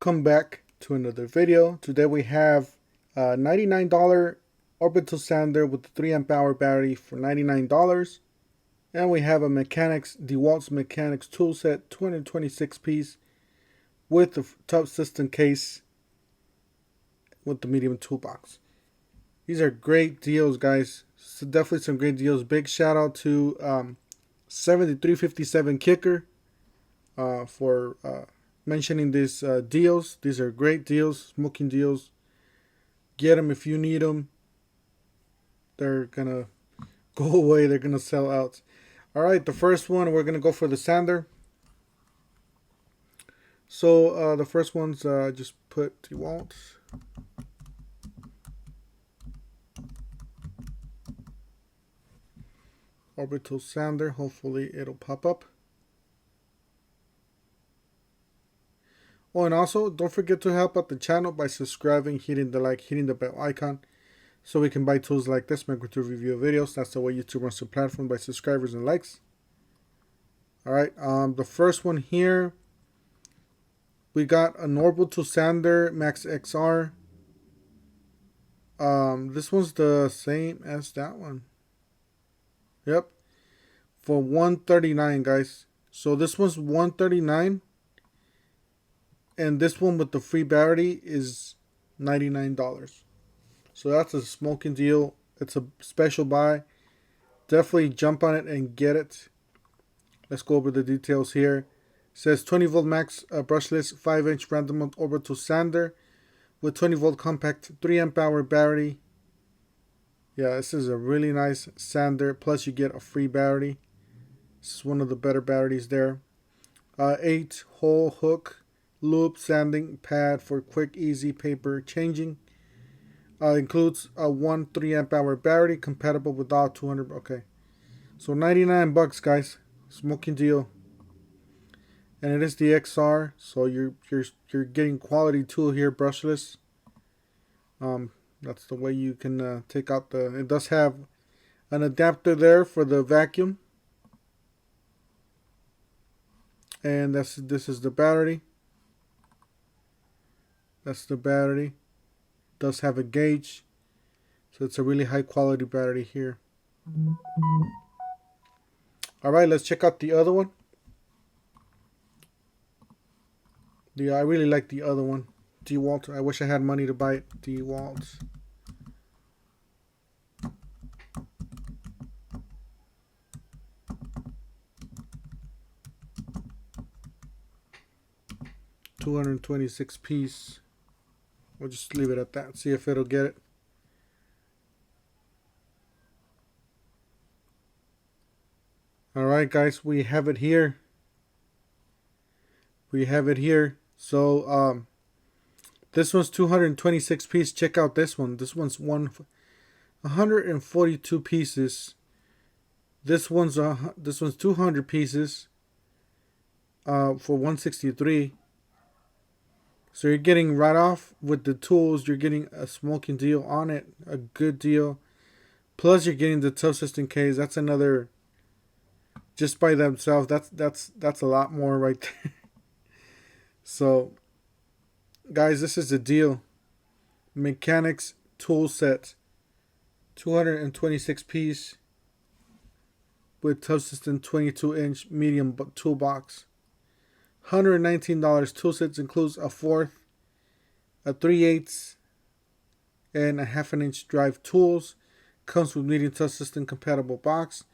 welcome back to another video. Today we have a $99 orbital sander with a 3 amp hour battery for $99, and we have a Dewalt's Mechanics tool set 226 piece with the Toughsystem case with the medium toolbox. These are great deals, guys. So definitely some great deals. Big shout out to 7357 Kicker for mentioning these deals. These are great deals, smoking deals. Get them if you need them. They're gonna go away. They're gonna sell out. All right, the first one, we're gonna go for the sander. So the first one's just put Dewalt. Orbital sander. Hopefully it'll pop up. Oh, and also don't forget to help out the channel by subscribing, hitting the like, hitting the bell icon, so we can buy tools like this, make to review videos. That's the way YouTube runs the platform, by subscribers and likes. All right, the first one here, we got an orbital sander Max XR. This one's the same as that one. Yep, for $139, guys. So this one's $139. And this one with the free battery is $99. So that's a smoking deal. It's a special buy. Definitely jump on it and get it. Let's go over the details here. It says 20 volt max brushless 5-inch random mount orbital sander with 20 volt compact 3 amp hour battery. Yeah, this is a really nice sander. Plus you get a free battery. This is one of the better batteries there. 8 hole hook loop sanding pad for quick easy paper changing. Includes a 3 amp hour battery compatible with all 200. Okay, so $99, guys. Smoking deal. And it is the XR, so you're getting quality tool here, brushless. That's the way you can take out the. It does have an adapter there for the vacuum, and this is the battery. That's the battery. It does have a gauge, so it's a really high quality battery here. All right, let's check out the other one. I really like the other one, Dewalt. I wish I had money to buy it. Dewalt. $226 piece. We'll just leave it at that. See if it'll get it. All right, guys, we have it here. We have it here. So this one's 226 piece. Check out this one. This one's 142 pieces. This one's 200 pieces for 163. So you're getting right off with the tools. You're getting a smoking deal on it, a good deal. Plus you're getting the Toughsystem case. That's another. Just by themselves, that's a lot more right there. So, guys, this is the deal. Mechanics tool set, 226 piece with Toughsystem 22-inch medium toolbox. $119. Tool sets includes a 1/4, a 3/8, and a 1/2 inch drive tools. Comes with medium Toughsystem compatible box.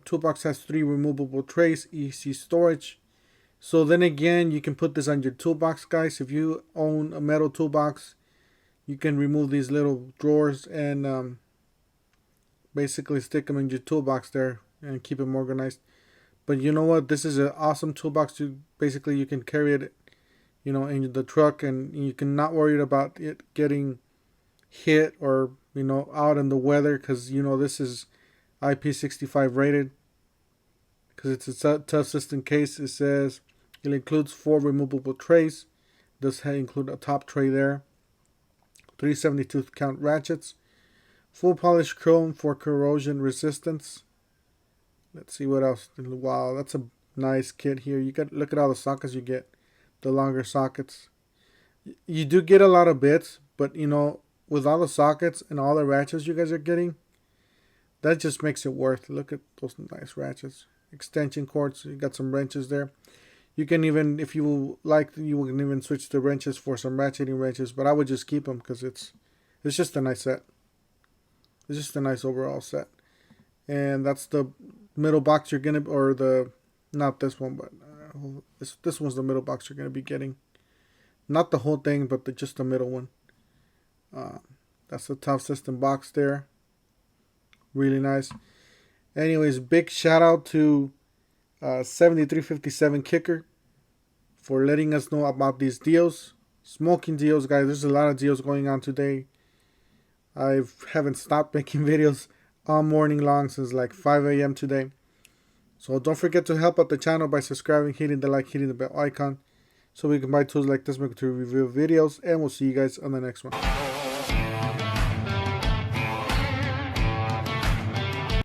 Toolbox has 3 removable trays, easy storage. So then again, you can put this on your toolbox, guys. If you own a metal toolbox, you can remove these little drawers and basically stick them in your toolbox there and keep them organized. But you know what? This is an awesome toolbox. You can carry it, in the truck, and you can not worry about it getting hit or out in the weather, because this is IP65 rated, because it's a Toughsystem case. It says it includes 4 removable trays. It does include a top tray there. 372 count ratchets. Full polished chrome for corrosion resistance. Let's see what else. Wow, that's a nice kit here. You got, look at all the sockets you get. The longer sockets. You do get a lot of bits, but you know, with all the sockets and all the ratchets you guys are getting, that just makes it worth. Look at those nice ratchets. Extension cords, you got some wrenches there. You can even, if you like, you can even switch the wrenches for some ratcheting wrenches, but I would just keep them because it's just a nice set. It's just a nice overall set. And that's the middle box you're gonna, or the, not this one, but this one's the middle box you're gonna be getting. Not the whole thing, but just the middle one. That's the Toughsystem box there. Really nice. Anyways, big shout out to 7357 Kicker for letting us know about these deals. Smoking deals, guys. There's a lot of deals going on today. I haven't stopped making videos all morning long since like 5 a.m. today. So don't forget to help out the channel by subscribing, hitting the like, hitting the bell icon, so we can buy tools like this, make to review videos, and we'll see you guys on the next one.